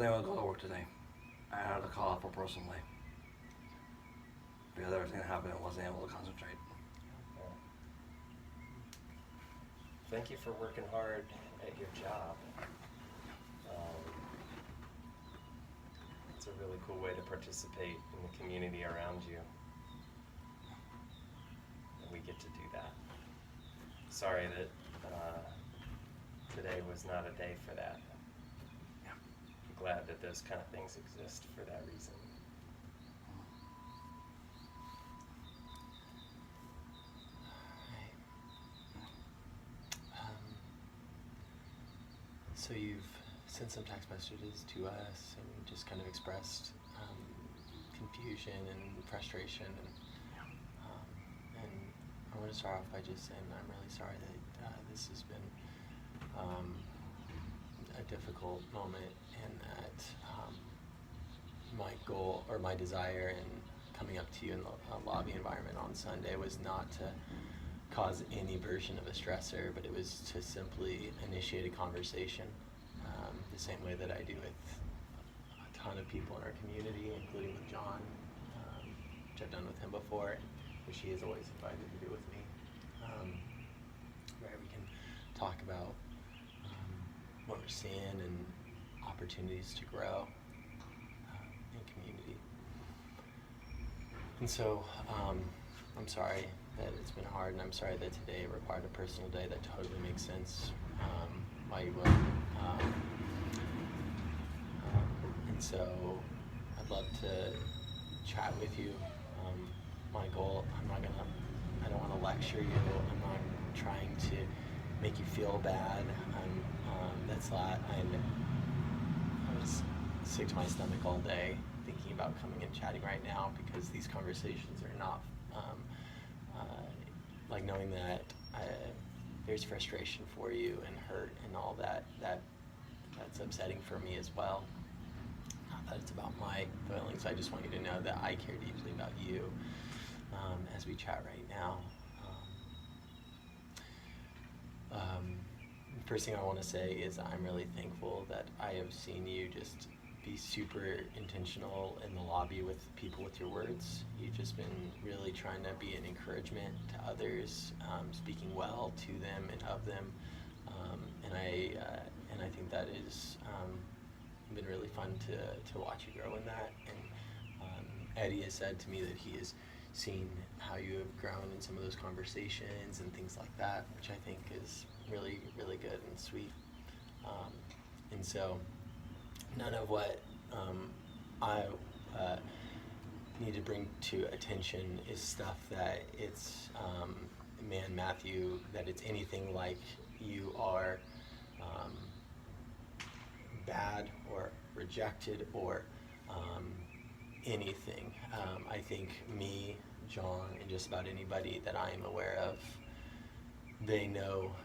wasn't able to go to work today. I had to call off for personally because everything that happened, I wasn't able to concentrate. Yeah. Thank you for working hard at your job. It's a really cool way to participate in the community around you. And we get to do that. Sorry that today was not a day for that. Yeah. I'm glad that those kind of things exist for that reason. So you've sent some text messages to us and just kind of expressed confusion and frustration, and I want to start off by just saying I'm really sorry that this has been a difficult moment, and that my goal or my desire in coming up to you in the lobby environment on Sunday was not to cause any version of a stressor, but it was to simply initiate a conversation, the same way that I do with a ton of people in our community, including with John, which I've done with him before, which he is always invited to do with me, where we can talk about what we're seeing and opportunities to grow in community. And so I'm sorry that it's been hard, and I'm sorry that today required a personal day. That totally makes sense why you would. And so I'd love to chat with you. My goal, I don't want to lecture you. I'm not trying to make you feel bad. I was sick to my stomach all day thinking about coming and chatting right now, because these conversations are not like knowing that there's frustration for you and hurt and all that's upsetting for me as well. Not that it's about my feelings. I just want you to know that I care deeply about you as we chat right now. First thing I want to say is I'm really thankful that I have seen you just be super intentional in the lobby with people with your words. You've just been really trying to be an encouragement to others, speaking well to them and of them, and I think that is been really fun to watch you grow in that. And Eddie has said to me that he has seen how you have grown in some of those conversations and things like that, which I think is really, really good and sweet. And so none of what I need to bring to attention is stuff that it's, man, Matthew, that it's anything like you are bad or rejected or anything. I think me, John, and just about anybody that I am aware of, they know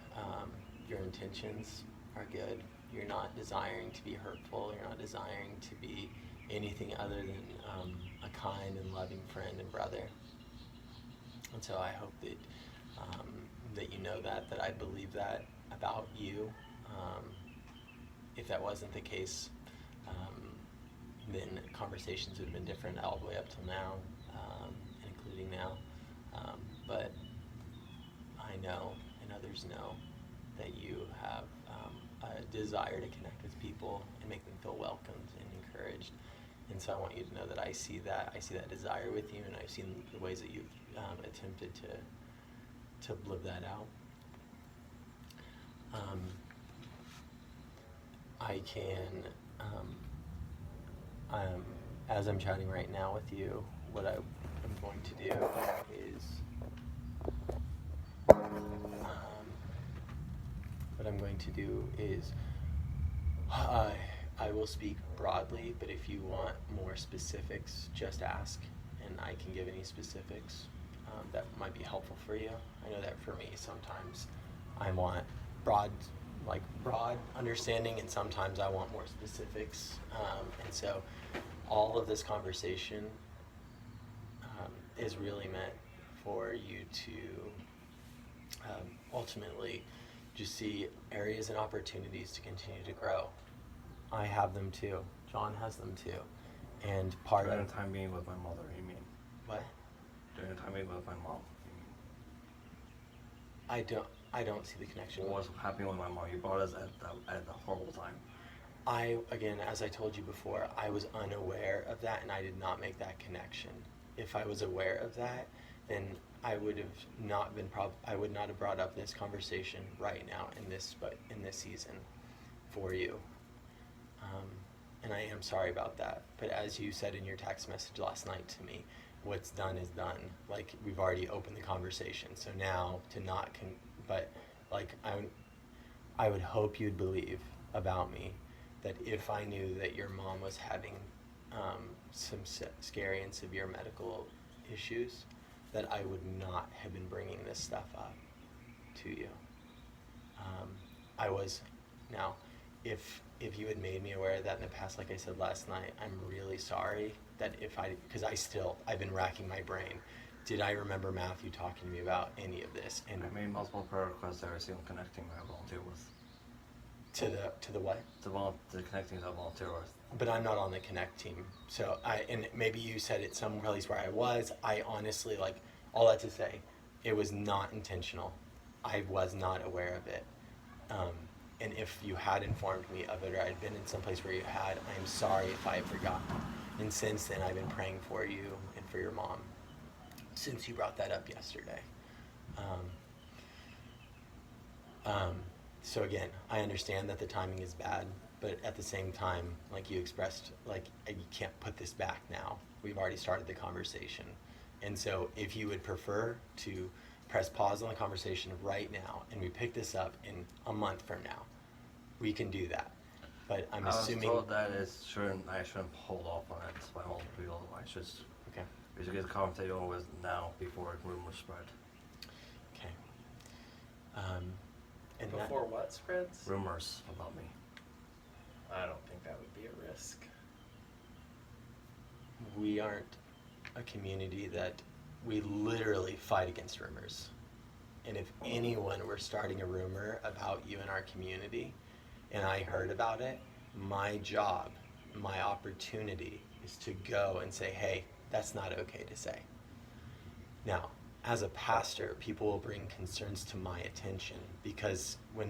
your intentions are good. You're not desiring to be hurtful. You're not desiring to be anything other than a kind and loving friend and brother. And so I hope that that you know that I believe that about you. If that wasn't the case, then conversations would have been different all the way up till now, including now. But I know, and others know, that you have a desire to connect with people and make them feel welcomed and encouraged. And so I want you to know that I see that desire with you, and I've seen the ways that you've attempted to live that out. I can, as I'm chatting right now with you, what I'm going to do is, I will speak broadly, but if you want more specifics, just ask, and I can give any specifics that might be helpful for you. I know that for me, sometimes I want broad understanding, and sometimes I want more specifics. And so all of this conversation is really meant for you to ultimately just see areas and opportunities to continue to grow. I have them too. John has them too. And part During of the time being with my mother, you mean? what? During the time being with my mom, you mean? I don't see the connection. What was happening with my mom? You brought us at the horrible time. Again, as I told you before, I was unaware of that and I did not make that connection. If I was aware of that, then I would have not been I would not have brought up this conversation right now in this season for you. And I am sorry about that. But as you said in your text message last night to me, what's done is done. Like, we've already opened the conversation. So now to not but like I would hope you'd believe about me that if I knew that your mom was having some scary and severe medical issues, that I would not have been bringing this stuff up to you. I was. Now, if you had made me aware of that in the past, like I said last night, I'm really sorry that because I've been racking my brain. Did I remember Matthew talking to me about any of this? And I made multiple prayer requests every single connecting I volunteer with. To the what? The connecting I volunteer with. But I'm not on the Connect team. So and maybe you said it some place where I was. I honestly, like, all that to say, it was not intentional. I was not aware of it. And if you had informed me of it, or I'd been in some place where you had, I'm sorry if I had forgotten. And since then, I've been praying for you and for your mom, since you brought that up yesterday. So again, I understand that the timing is bad, but at the same time, like you expressed, like, you can't put this back now. We've already started the conversation. And so if you would prefer to press pause on the conversation right now and we pick this up in a month from now, we can do that. But I'm assuming... I was told that I shouldn't hold off on it by multiple people. I should just get the conversation over with now before rumors spread. Okay. And Before what spreads? Rumors about me. I don't think that would be a risk. We aren't a community that we literally fight against rumors. And if anyone were starting a rumor about you in our community and I heard about it, my job, my opportunity is to go and say, hey, that's not okay to say. Now, as a pastor, people will bring concerns to my attention, because when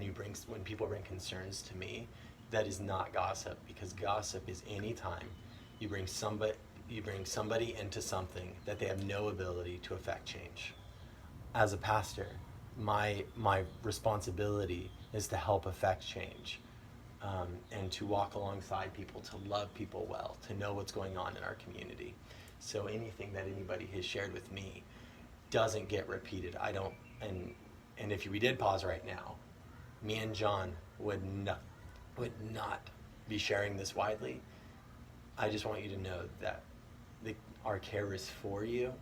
people bring concerns to me, that is not gossip, because gossip is any time you bring somebody into something that they have no ability to affect change. As a pastor, my responsibility is to help affect change, and to walk alongside people, to love people well, to know what's going on in our community. So anything that anybody has shared with me doesn't get repeated. I don't, and if we did pause right now, me and John would not be sharing this widely. I just want you to know that our care is for you,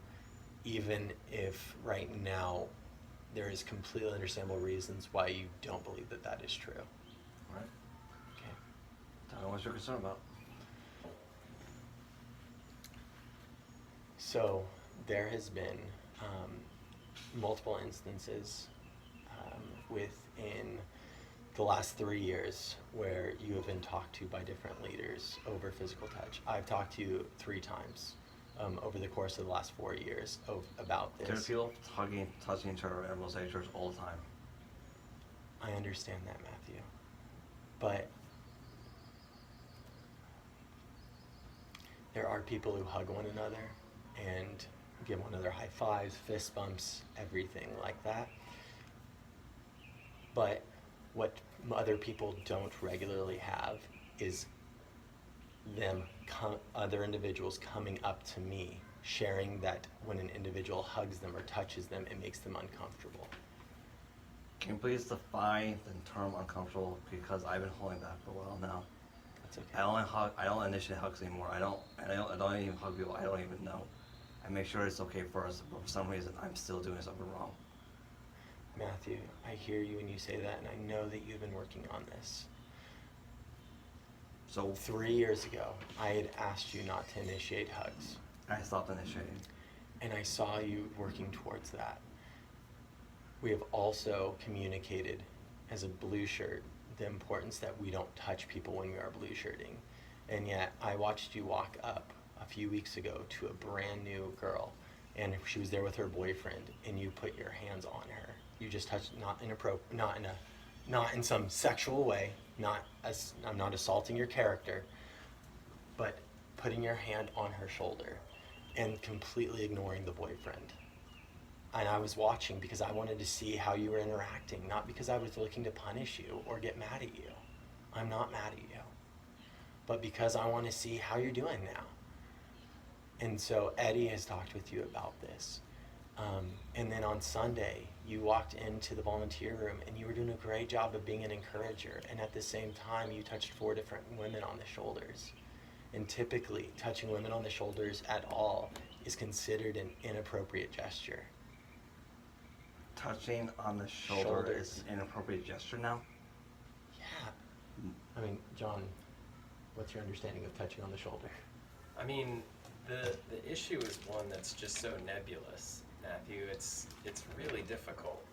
even if right now there is completely understandable reasons why you don't believe that is true. All right. Okay. Tell me what you're concerned about. So there has been multiple instances within the last 3 years where you have been talked to by different leaders over physical touch. I've talked to you 3 times over the course of the last 4 years about this. There's people touching each other at most church all the time. I understand that, Matthew. But there are people who hug one another and give one another high fives, fist bumps, everything like that. But what other people don't regularly have is other individuals coming up to me, sharing that when an individual hugs them or touches them, it makes them uncomfortable. Can you please define the term uncomfortable? Because I've been holding that for a while now. That's okay. I don't initiate hugs anymore. I don't even hug people I don't even know. I make sure it's okay for us, but for some reason I'm still doing something wrong. Matthew, I hear you when you say that, and I know that you've been working on this. So 3 years ago, I had asked you not to initiate hugs, I stopped initiating. and I saw you working towards that. We have also communicated as a blue shirt the importance that we don't touch people when we are blue shirting. And yet I watched you walk up a few weeks ago to a brand new girl, and she was there with her boyfriend, and you put your hands on her. You just touched, not in some sexual way, I'm not assaulting your character, but putting your hand on her shoulder and completely ignoring the boyfriend. And I was watching because I wanted to see how you were interacting, not because I was looking to punish you or get mad at you. I'm not mad at you. But because I want to see how you're doing now. And so Eddie has talked with you about this. And then on Sunday, you walked into the volunteer room and you were doing a great job of being an encourager. And at the same time, you touched 4 different women on the shoulders. And typically, touching women on the shoulders at all is considered an inappropriate gesture. Touching on the shoulder Shoulders. is an inappropriate gesture now? Yeah. I mean, John, what's your understanding of touching on the shoulder? I mean, the issue is one that's just so nebulous, Matthew. It's really difficult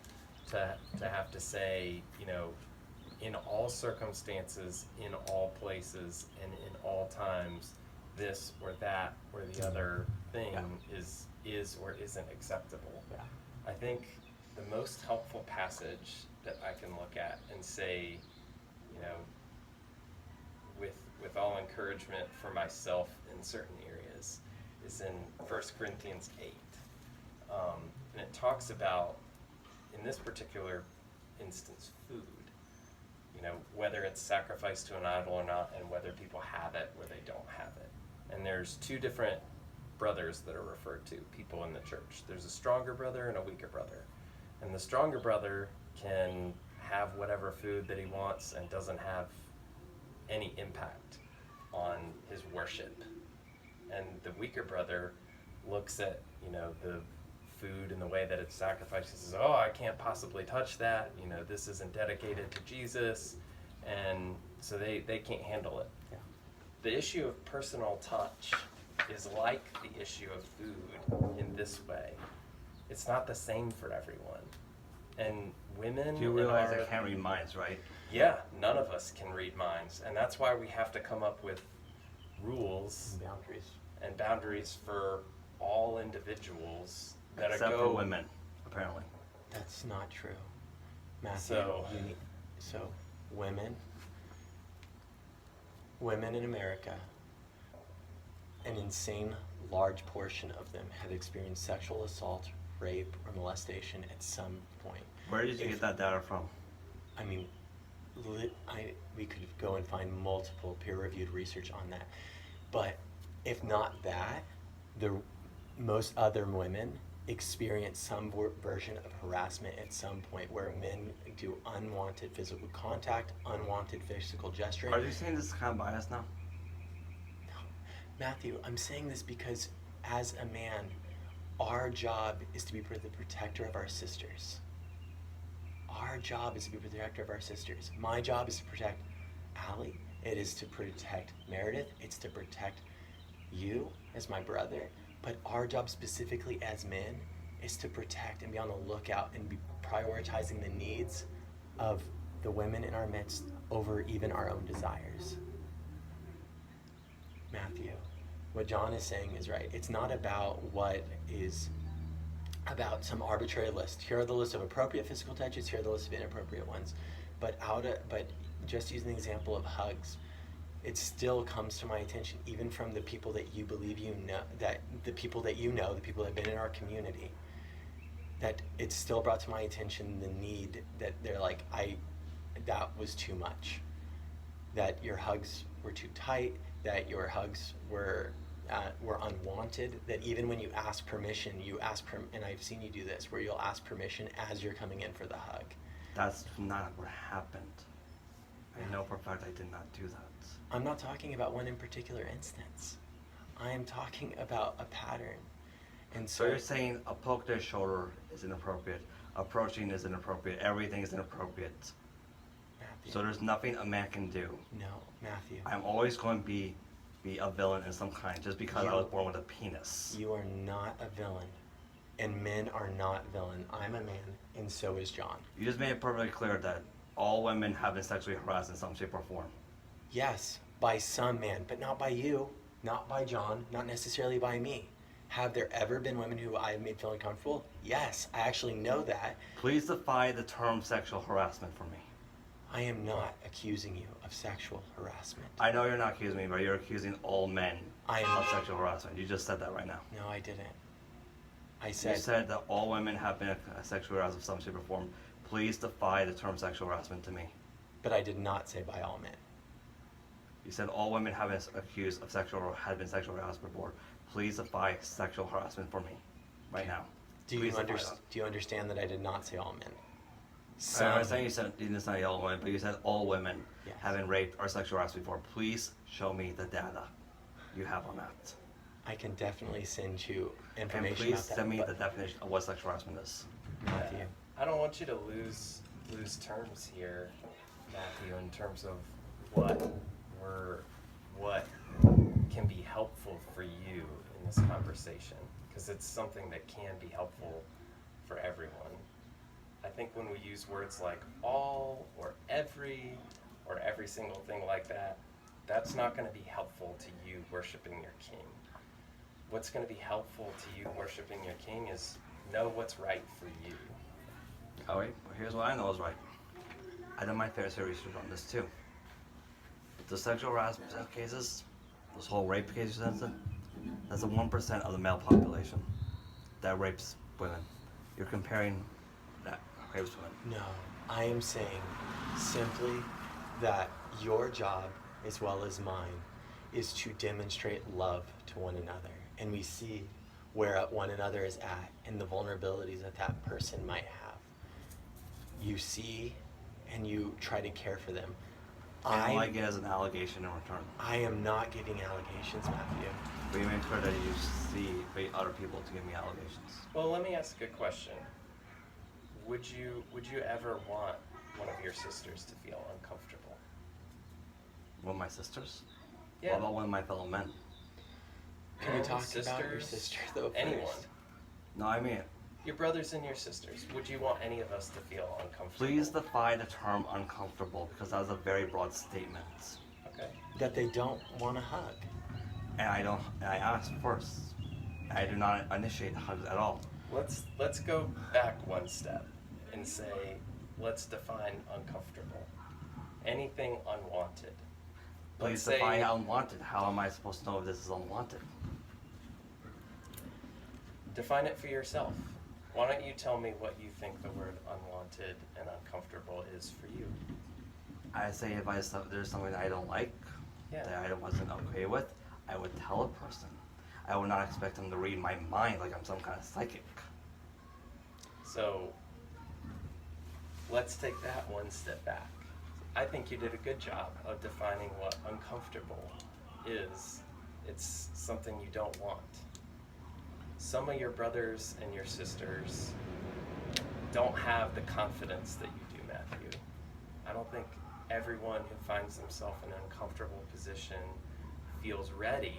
to have to say, you know, in all circumstances, in all places, and in all times, this or that or the other thing is or isn't acceptable. Yeah. I think the most helpful passage that I can look at and say, you know, with all encouragement for myself in certain areas, is in 1 Corinthians 8. And it talks about, in this particular instance, food. You know, whether it's sacrificed to an idol or not, and whether people have it or they don't have it. And there's 2 different brothers that are referred to, people in the church. There's a stronger brother and a weaker brother. And the stronger brother can have whatever food that he wants and doesn't have any impact on his worship. And the weaker brother looks at, you know, the food and the way that it's sacrificed and says, oh, I can't possibly touch that. You know, this isn't dedicated to Jesus. And so they can't handle it. Yeah. The issue of personal touch is like the issue of food in this way. It's not the same for everyone. And women... Do you in realize our- I can't read minds, right? Yeah, none of us can read minds. And that's why we have to come up with rules Boundaries. and boundaries for all individuals that Except go... for women, apparently. That's not true. Matthew, So- so women in America, an insane large portion of them have experienced sexual assault, rape, or molestation at some point. Where did you get that data from? I mean, we could go and find multiple peer-reviewed research on that. But if not that, most other women experience some version of harassment at some point where men do unwanted physical contact, unwanted physical gesturing. Are you saying this is kind of biased now? No. Matthew, I'm saying this because as a man, our job is to be the protector of our sisters. Our job is to be the protector of our sisters. My job is to protect Allie. It is to protect Meredith. It's to protect you as my brother. But our job specifically as men is to protect and be on the lookout and be prioritizing the needs of the women in our midst over even our own desires. Matthew, what John is saying is right. It's not about what is about some arbitrary list. Here are the list of appropriate physical touches, here are the list of inappropriate ones. But just using the example of hugs, it still comes to my attention, even from the people that you believe you know, the people that have been in our community, that it's still brought to my attention the need that they're like, that was too much. That your hugs were too tight, that your hugs were unwanted, that even when you ask permission, and I've seen you do this, where you'll ask permission as you're coming in for the hug. That's not what happened. I know for a fact I did not do that. I'm not talking about one in particular instance. I am talking about a pattern. And So you're saying a poke to the shoulder is inappropriate, approaching is inappropriate, everything is inappropriate. Matthew, So there's nothing a man can do. no, Matthew, I'm always going to be a villain in some kind just because I was born with a penis. you are not a villain. And men are not villain. I'm a man, and so is John. You just made it perfectly clear that all women have been sexually harassed in some shape or form. Yes, by some man, but not by you, not by John, not necessarily by me. Have there ever been women who I have made feel uncomfortable? Yes, I actually know that. Please define the term sexual harassment for me. I am not accusing you of sexual harassment. I know you're not accusing me, but you're accusing all men I am- of sexual harassment. You just said that right now. No, I didn't. I You said, said that all women have been sexually harassed of some shape or form. Please define the term sexual harassment to me. but I did not say by all men. You said all women have been accused of had been sexually harassed before. Please define sexual harassment for me, right now. Do you, Please define that. do you understand that I did not say all men? I understand you didn't say all women, but you said all women Yes. have been raped or sexually harassed before. Please show me the data you have on that. I can definitely send you And information please about that. send me but the definition of what sexual harassment is. Matthew, I don't want you to lose terms here, Matthew, in terms of what can be helpful for you in this conversation, because it's something that can be helpful for everyone. I think when we use words like all or every single thing like that, that's not going to be helpful to you worshiping your King. What's going to be helpful to you worshiping your King is know what's right for you. Oh wait, well, here's what I know is right. I did my fair share of research on this too. The sexual harassment cases, those whole rape cases, that's the 1% of the male population that rapes women. You're comparing that rapes women. no, I am saying simply that your job, as well as mine, is to demonstrate love to one another. And we see where one another is at and the vulnerabilities that that person might have. You see and you try to care for them. And all I get is an allegation in return. I am not giving allegations, Matthew. But you make sure that you see other people to give me allegations. Well, let me ask a question. Would you ever want one of your sisters to feel uncomfortable? One of my sisters? Yeah. What about one of my fellow men? Can we talk about your Sisters, sister though first? anyone. No, I mean, Your brothers and your sisters. Would you want any of us to feel uncomfortable? please define the term uncomfortable, because that is a very broad statement. Okay. That they don't want to hug. And I asked first. I do not initiate hugs at all. Let's go back one step and say, let's define uncomfortable. Anything unwanted. Please Let's define say- unwanted. How am I supposed to know if this is unwanted? Define it for yourself. Why don't you tell me what you think the word unwanted and uncomfortable is for you? I say if there's something that I don't like, Yeah. that I wasn't okay with, I would tell a person. I would not expect them to read my mind like I'm some kind of psychic. So let's take that one step back. I think you did a good job of defining what uncomfortable is. It's something you don't want. Some of your brothers and your sisters don't have the confidence that you do, Matthew. I don't think everyone who finds themselves in an uncomfortable position feels ready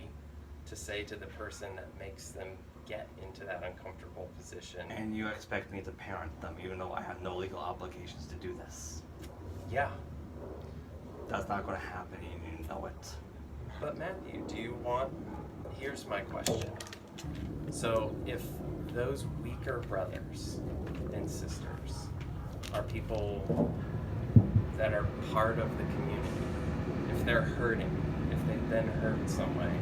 to say to the person that makes them get into that uncomfortable position, And you expect me to parent them even though I have no legal obligations to do this. yeah. That's not going to happen and you know it. But Matthew, here's my question. So if those weaker brothers and sisters are people that are part of the community, if they're hurting, if they've been hurt in some way,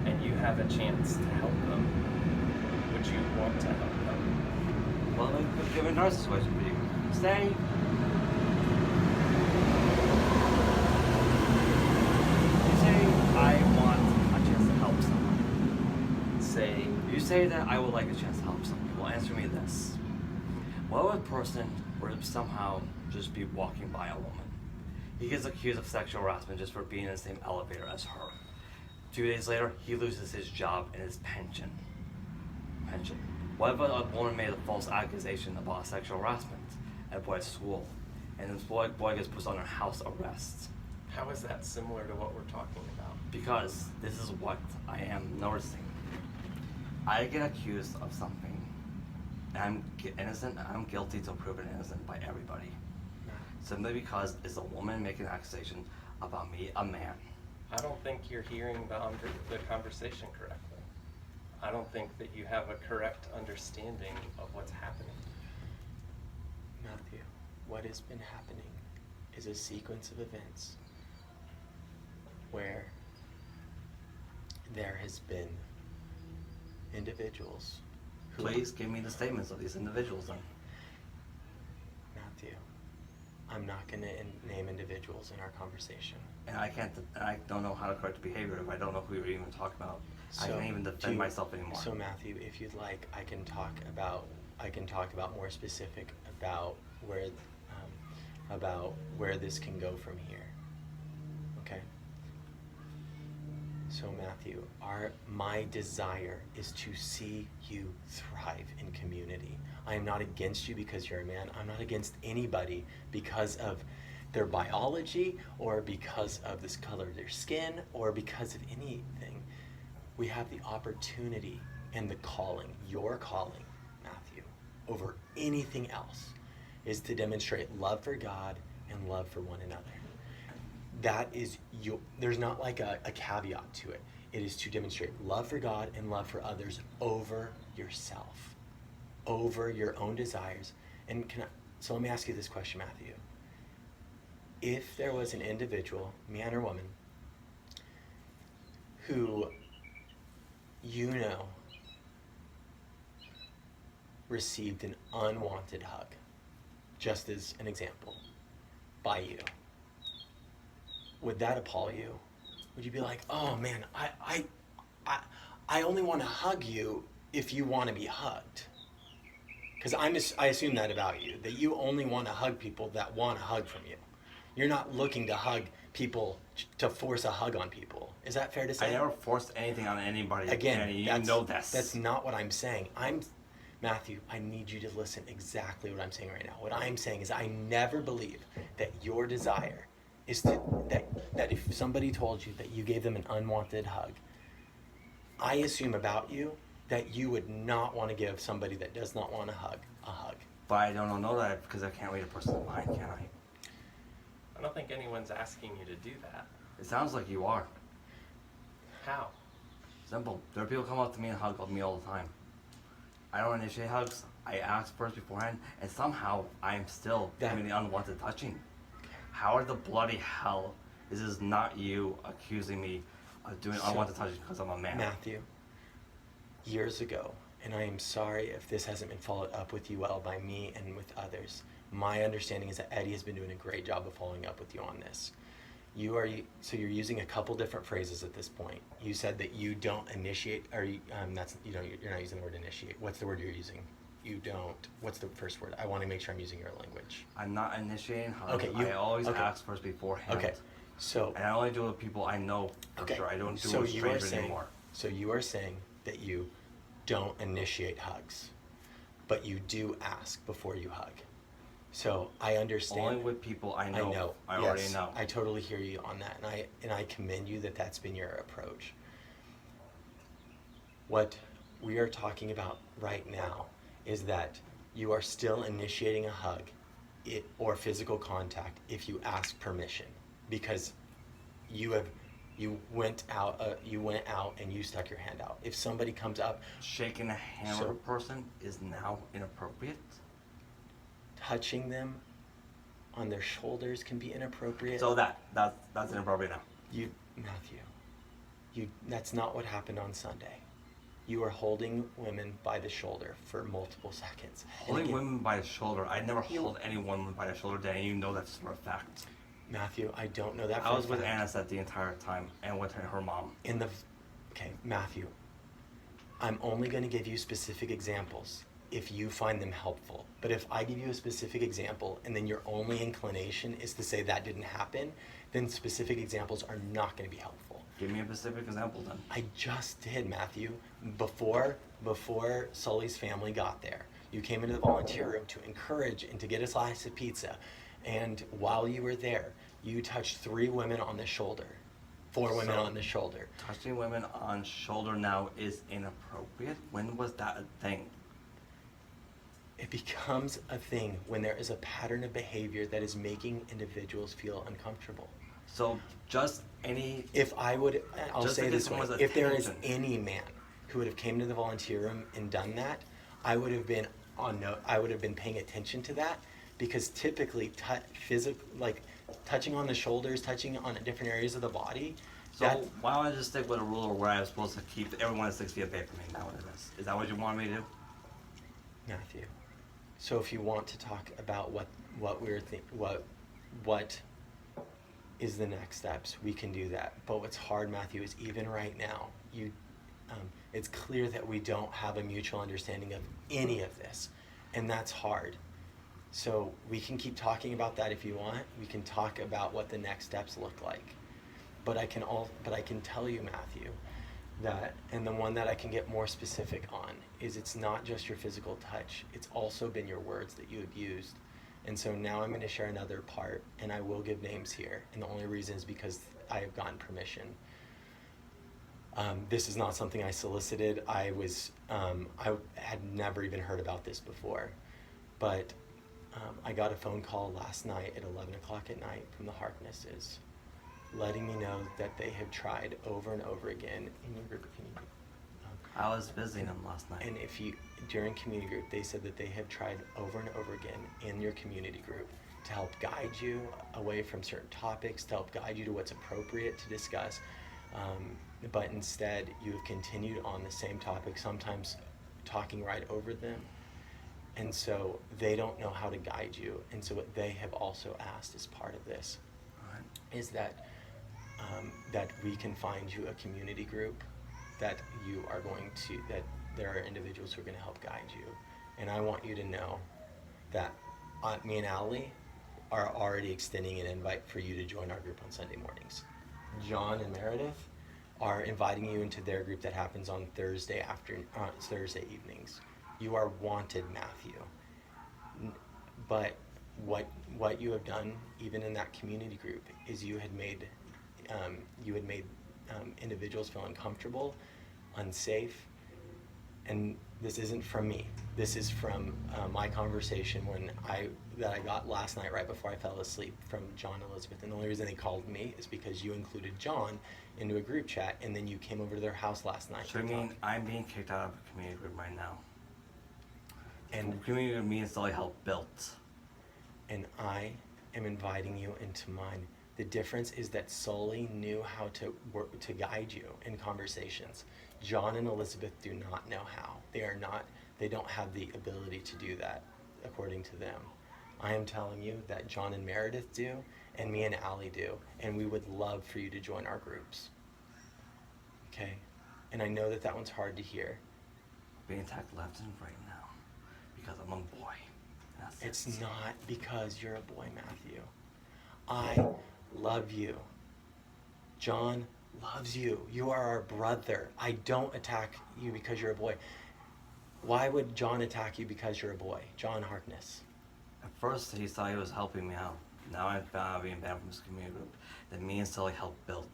and you have a chance to help them, would you want to help them? Well, let's give another situation for you. Say, I want a chance to help someone. Say, You say that I would like a chance to help someone. Well, answer me this. What if a person were to somehow just be walking by a woman? He gets accused of sexual harassment just for being in the same elevator as her. 2 days later, he loses his job and his pension. What if a woman made a false accusation about sexual harassment at a boy at school, and this boy gets put under house arrest? how is that similar to what we're talking about? Because this is what I am noticing. I get accused of something, and I'm innocent, and I'm guilty till proven innocent by everybody. Simply because it's a woman making an accusation about me, a man. I don't think you're hearing the conversation correctly. I don't think that you have a correct understanding of what's happening. Matthew, what has been happening is a sequence of events where there has been individuals who... Please give me the statements of these individuals then. Matthew, I'm not going to name individuals in our conversation. And I don't know how to correct behavior if I don't know who you're even talking about. I So, can't even defend myself anymore. So Matthew, if you'd like, I can talk about more specific about where this can go from here. Okay? So Matthew, my desire is to see you thrive in community. I am not against you because you're a man. I'm not against anybody because of their biology or because of this color of their skin or because of anything. We have the opportunity and the calling, your calling, Matthew, over anything else, is to demonstrate love for God and love for one another. That is, there's not like a caveat to it. It is to demonstrate love for God and love for others over yourself, over your own desires. And so let me ask you this question, Matthew. If there was an individual, man or woman, who received an unwanted hug, just as an example, by you, would that appall you? Would you be like, oh man, I only want to hug you if you want to be hugged? Because I assume that about you, that you only want to hug people that want a hug from you. You're not looking to hug people to force a hug on people. Is that fair to say? I never forced anything on anybody. Again, and you know this. That's not what I'm saying. Matthew, I need you to listen exactly what I'm saying right now. What I'm saying is I never believe that your desire is that if somebody told you that you gave them an unwanted hug, I assume about you that you would not want to give somebody that does not want a hug. But I don't know that because I can't read a person's mind, can I? I don't think anyone's asking you to do that. It sounds like you are. How? Simple. There are people come up to me and hug me all the time. I don't initiate hugs. I ask first beforehand, and somehow I'm still doing the unwanted touching. How are the bloody hell is this not you accusing me of doing unwanted touching because I'm a man? Matthew, years ago, and I am sorry if this hasn't been followed up with you well by me and with others. My understanding is that Eddie has been doing a great job of following up with you on this. You're using a couple different phrases at this point. You said that you don't initiate, or you're not using the word initiate. What's the word you're using? You don't. What's the first word? I want to make sure I'm using your language. I'm not initiating hugs. Okay, I always ask first beforehand. Okay, so. And I only do it with people I know for sure. I don't do it with strangers anymore. So you are saying that you don't initiate hugs, but you do ask before you hug. So I understand. Only with people I know. I already know. I totally hear you on that, and I commend you that that's been your approach. What we are talking about right now is that you are still initiating a hug or physical contact if you ask permission, because you went out and you stuck your hand out. If somebody comes up, shaking a hand with a person is now inappropriate. Touching them on their shoulders can be inappropriate. So that's inappropriate now. Matthew, that's not what happened on Sunday. You are holding women by the shoulder for multiple seconds. Holding women by the shoulder? I never hold any woman by the shoulder, Danny. You know that's for a fact. Matthew, I don't know that for a fact. I was with Anna the entire time and with her mom. Okay, Matthew, I'm only going to give you specific examples if you find them helpful. But if I give you a specific example and then your only inclination is to say that didn't happen, then specific examples are not going to be helpful. Give me a specific example then. I just did, Matthew. Before Sully's family got there, you came into the volunteer room to encourage and to get a slice of pizza. And while you were there, you touched 3 women on the shoulder. 4 women on the shoulder. Touching women on shoulder now is inappropriate? When was that a thing? It becomes a thing when there is a pattern of behavior that is making individuals feel uncomfortable. So just any, If I would, I'll Just say to get this way, someone's if there is attention. any man who would have came to the volunteer room and done that, I would have been I would have been paying attention to that, because typically like touching on the shoulders, touching on different areas of the body, so why don't I just stick with a rule where I'm supposed to keep everyone at 6 feet away from me? Is that what it is? Is that what you want me to do? Matthew. So if you want to talk about what is the next steps, we can do that. But what's hard, Matthew, is even right now, it's clear that we don't have a mutual understanding of any of this, and that's hard. So we can keep talking about that if you want. We can talk about what the next steps look like. But I can tell you, Matthew, that, and the one that I can get more specific on, is it's not just your physical touch, it's also been your words that you have used. And so now I'm going to share another part, and I will give names here, and the only reason is because I have gotten permission. This is not something I solicited. I had never even heard about this before, but I got a phone call last night at 11 o'clock at night from the Harknesses, letting me know that they have tried over and over again in your group. I was visiting them last night. And during community group, they said that they have tried over and over again in your community group to help guide you away from certain topics, to help guide you to what's appropriate to discuss. But instead, you have continued on the same topic, sometimes talking right over them. And so they don't know how to guide you. And so what they have also asked as part of this is that we can find you a community group that there are individuals who are going to help guide you. And I want you to know that me and Allie are already extending an invite for you to join our group on Sunday mornings. John and Meredith are inviting you into their group that happens on Thursday evenings. You are wanted, Matthew. But what you have done, even in that community group, is you had made individuals feel uncomfortable, unsafe, and this isn't from me. This is from my conversation that I got last night right before I fell asleep from John and Elizabeth. And the only reason they called me is because you included John into a group chat, and then you came over to their house last night. So I mean, I'm being kicked out of a community group right now. And community group means only help built. And I am inviting you into mine. The difference is that Sully knew how to guide you in conversations. John and Elizabeth do not know how. They don't have the ability to do that, according to them. I am telling you that John and Meredith do, and me and Allie do, and we would love for you to join our groups. Okay? And I know that one's hard to hear. Being attacked left and right now because I'm a boy. It's not because you're a boy, Matthew. I love you. John loves you. You are our brother. I don't attack you because you're a boy. Why would John attack you because you're a boy? John Harkness. At first, he thought he was helping me out. Now I found out being banned from his community group that me and Sully helped build.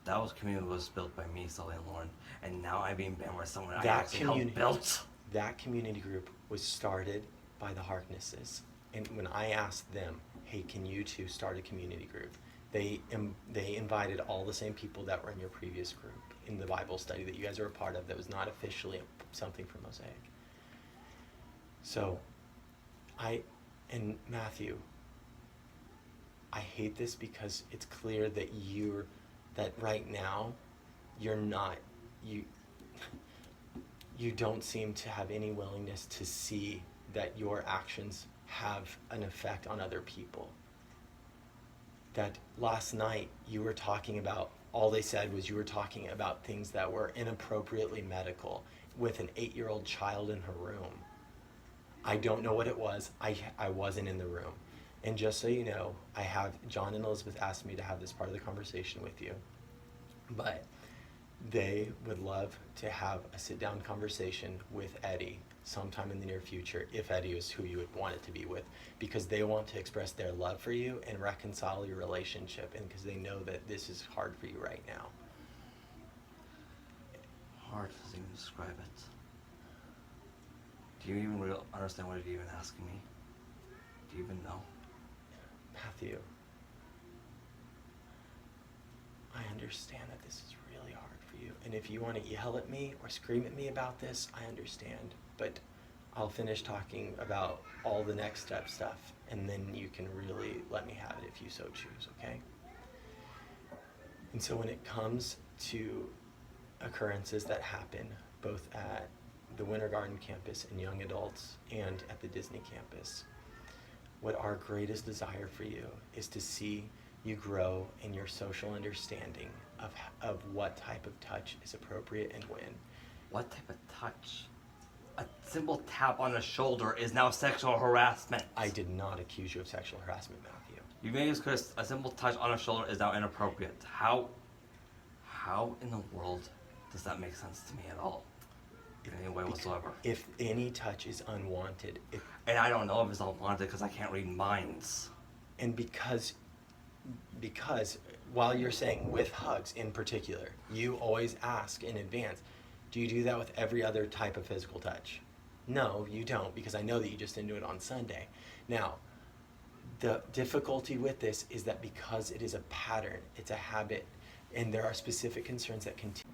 That community was built by me, Sully, and Lauren. And now I'm being banned by someone I actually helped build. That community group was started by the Harknesses. And when I asked them, hey, can you two start a community group? They invited all the same people that were in your previous group in the Bible study that you guys are a part of that was not officially something from Mosaic. So, and Matthew, I hate this because it's clear that right now, you don't seem to have any willingness to see that your actions have an effect on other people. That last night you were talking about, all they said was you were talking about things that were inappropriately medical with an 8-year-old child in her room. I don't know what it was. I wasn't in the room. And just so you know, John and Elizabeth asked me to have this part of the conversation with you. But they would love to have a sit-down conversation with Eddie sometime in the near future, if Eddie is who you would want it to be with, because they want to express their love for you and reconcile your relationship, and because they know that this is hard for you right now. Hard to even describe it. Do you even understand what you're even asking me? Do you even know? Matthew, understand that this is really hard for you. And if you want to yell at me or scream at me about this, I understand. But I'll finish talking about all the next step stuff, and then you can really let me have it if you so choose, okay? And so when it comes to occurrences that happen both at the Winter Garden campus and young adults and at the Disney campus, what our greatest desire for you is to see you grow in your social understanding of what type of touch is appropriate and when. What type of touch? A simple tap on the shoulder is now sexual harassment. I did not accuse you of sexual harassment, Matthew. You may use Chris, a simple touch on the shoulder is now inappropriate. How in the world does that make sense to me at all? In any way whatsoever. If any touch is unwanted, And I don't know if it's unwanted because I can't read minds. and because while you're saying with hugs in particular, you always ask in advance, do you do that with every other type of physical touch? No, you don't, because I know that you just didn't do it on Sunday. Now, the difficulty with this is that because it is a pattern, it's a habit, and there are specific concerns that continue.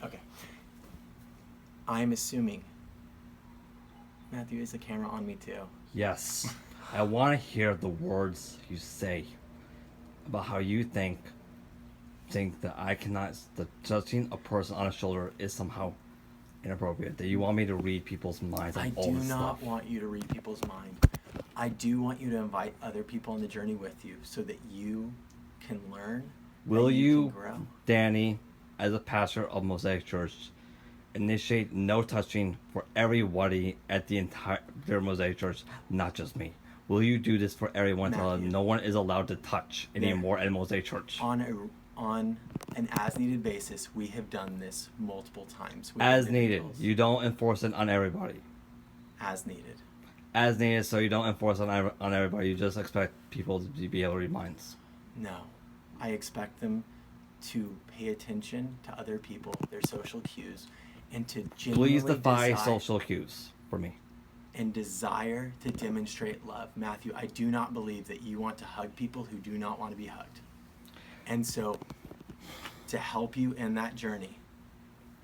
Okay. I'm assuming, Matthew, is the camera on me too? Yes. I want to hear the words you say about how you think that I cannot, that touching a person on a shoulder is somehow inappropriate. That you want me to read people's minds and I all do this not stuff. want you to read people's mind. I do want you to invite other people on the journey with you so that you can learn. Will that you, can grow. Danny, as a pastor of Mosaic Church, initiate no touching for everybody at the entire Mosaic Church, not just me? Will you do this for everyone? Tell them Matthew. no one is allowed to touch anymore at Mosaic Church. On an as-needed basis, we have done this multiple times. with As needed. individuals. You don't enforce it on everybody. As needed. As needed, so you don't enforce it on everybody. You just expect people to be able to read minds. No. I expect them to pay attention to other people, their social cues, and to genuinely Please defy desire, social cues for me. and desire to demonstrate love. Matthew, I do not believe that you want to hug people who do not want to be hugged. And so, to help you in that journey,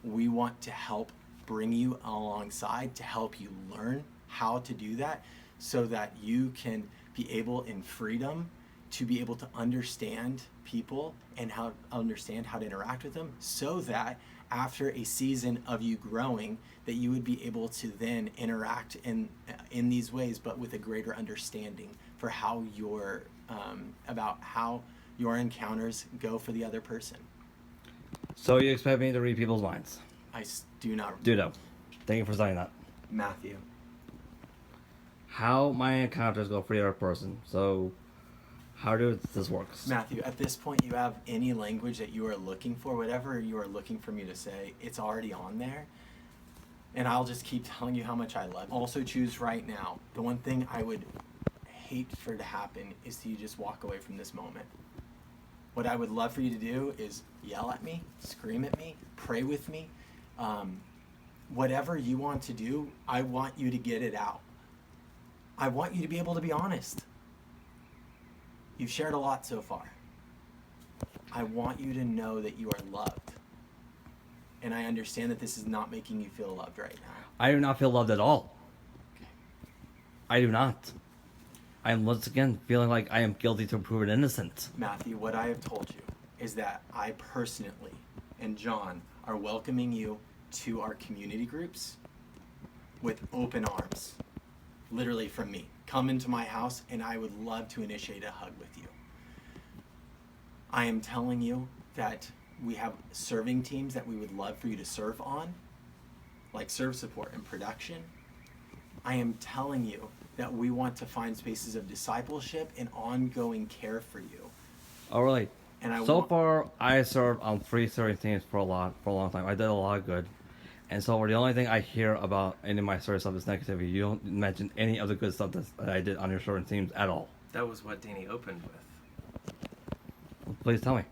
we want to help bring you alongside to help you learn how to do that so that you can be able in freedom to be able to understand people and understand how to interact with them, so that after a season of you growing, that you would be able to then interact in these ways, but with a greater understanding for how your about how your encounters go for the other person. So you expect me to read people's minds? Do not. Dudo. Thank you for saying that. Matthew. How my encounters go for the other person. So how does this work? Matthew, at this point, you have any language that you are looking for, whatever you are looking for me to say, it's already on there. And I'll just keep telling you how much I love you. Also choose right now. The one thing I would hate for to happen is to you just walk away from this moment. What I would love for you to do is yell at me, scream at me, pray with me. Whatever you want to do, I want you to get it out. I want you to be able to be honest. You've shared a lot so far. I want you to know that you are loved. And I understand that this is not making you feel loved right now. I do not feel loved at all. Okay. I do not. I am once again feeling like I am guilty till proven innocent. Matthew, what I have told you is that I personally and John are welcoming you to our community groups with open arms. Literally from me. Come into my house and I would love to initiate a hug with you. I am telling you that we have serving teams that we would love for you to serve on, like serve support and production. I am telling you that we want to find spaces of discipleship and ongoing care for you. All right. And So far, I served on 3 serving teams for a long time. I did a lot of good. And so the only thing I hear about any of my service stuff is negativity. You don't mention any of the good stuff that I did on your serving teams at all. That was what Danny opened with. Please tell me.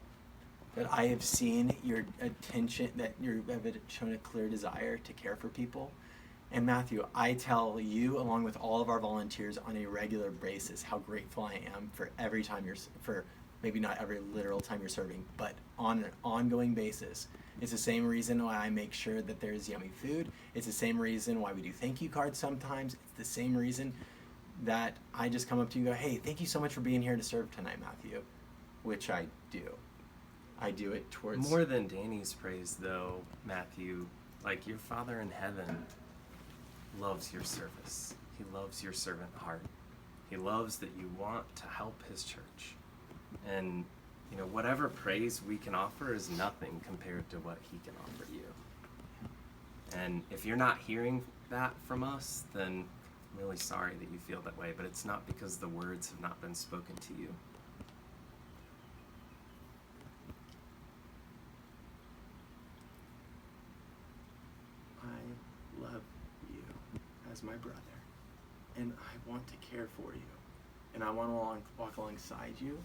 That I have seen your attention, that you have shown a clear desire to care for people. And Matthew, I tell you, along with all of our volunteers on a regular basis, how grateful I am for every time maybe not every literal time you're serving, but on an ongoing basis. It's the same reason why I make sure that there's yummy food. It's the same reason why we do thank you cards sometimes. It's the same reason that I just come up to you and go, hey, thank you so much for being here to serve tonight, Matthew, which I do. I do it towards... More than Danny's praise, though, Matthew, like your Father in heaven loves your service. He loves your servant heart. He loves that you want to help his church. And, you know, whatever praise we can offer is nothing compared to what he can offer you. And if you're not hearing that from us, then I'm really sorry that you feel that way, but it's not because the words have not been spoken to you. I love you as my brother, and I want to care for you, and I want to walk alongside you,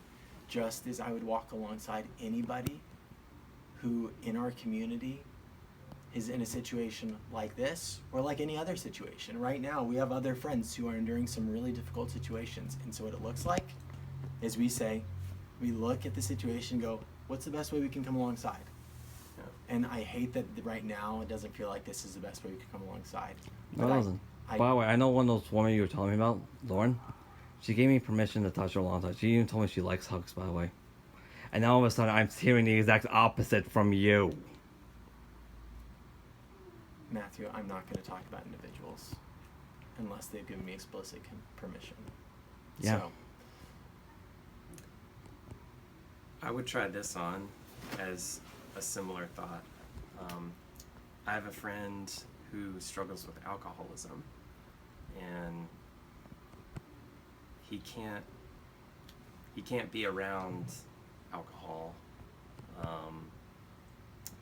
just as I would walk alongside anybody who in our community is in a situation like this or like any other situation. Right now, we have other friends who are enduring some really difficult situations, and so what it looks like is we look at the situation and go, what's the best way we can come alongside? And I hate that right now it doesn't feel like this is the best way we can come alongside. No, it doesn't. By the way, I know one of those women you were telling me about, Lauren. She gave me permission to touch her alongside. She even told me she likes hugs, by the way. And now all of a sudden I'm hearing the exact opposite from you. Matthew, I'm not going to talk about individuals unless they've given me explicit permission. Yeah. So, I would try this on as a similar thought. I have a friend who struggles with alcoholism, and he can't be around alcohol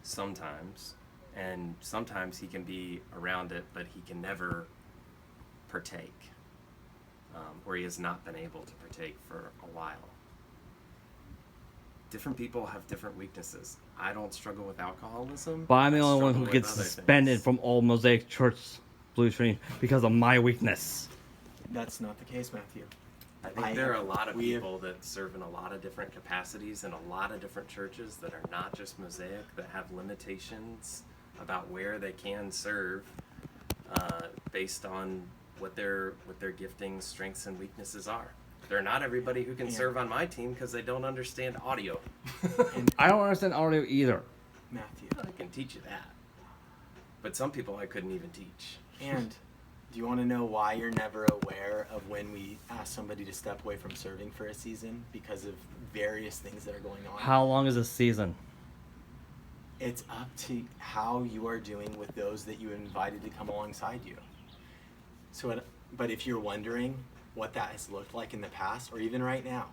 sometimes, and sometimes he can be around it, but he can never partake, or he has not been able to partake for a while. Different people have different weaknesses. I don't struggle with alcoholism. But I'm the I only one struggle who with gets other suspended things. from all Mosaic Church Blue Stream because of my weakness. that's not the case, Matthew. I think there are a lot of we have- people that serve in a lot of different capacities in a lot of different churches that are not just Mosaic, that have limitations about where they can serve based on what their giftings, strengths, and weaknesses are. They're not everybody who can And- serve on my team because they don't understand audio. And I don't understand audio either. Matthew, I can teach you that. But some people I couldn't even teach. and do you want to know why you're never aware of when we ask somebody to step away from serving for a season because of various things that are going on? How long is this season? It's up to how you are doing with those that you invited to come alongside you. But if you're wondering what that has looked like in the past or even right now,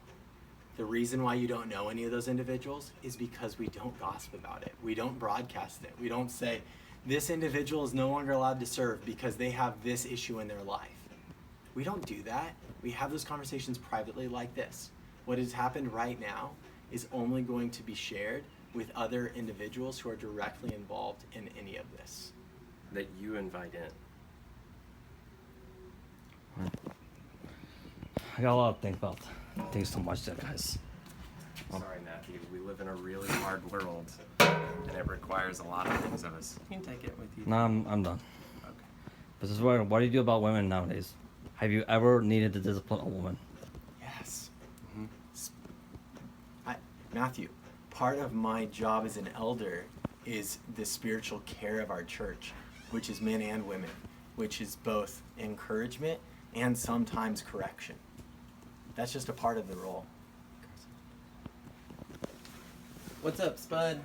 the reason why you don't know any of those individuals is because we don't gossip about it. We don't broadcast it. We don't say, this individual is no longer allowed to serve because they have this issue in their life. We don't do that. We have those conversations privately like this. What has happened right now is only going to be shared with other individuals who are directly involved in any of this. That you invite in. I got a lot to think about. Thanks so much, guys. Sorry, Matthew. We live in a really hard world, and it requires a lot of things of us. You can take it with you. No, I'm done. Okay. This is what do you do about women nowadays? Have you ever needed to discipline a woman? Yes. Matthew, part of my job as an elder is the spiritual care of our church, which is men and women, which is both encouragement and sometimes correction. That's just a part of the role. What's up, Spud?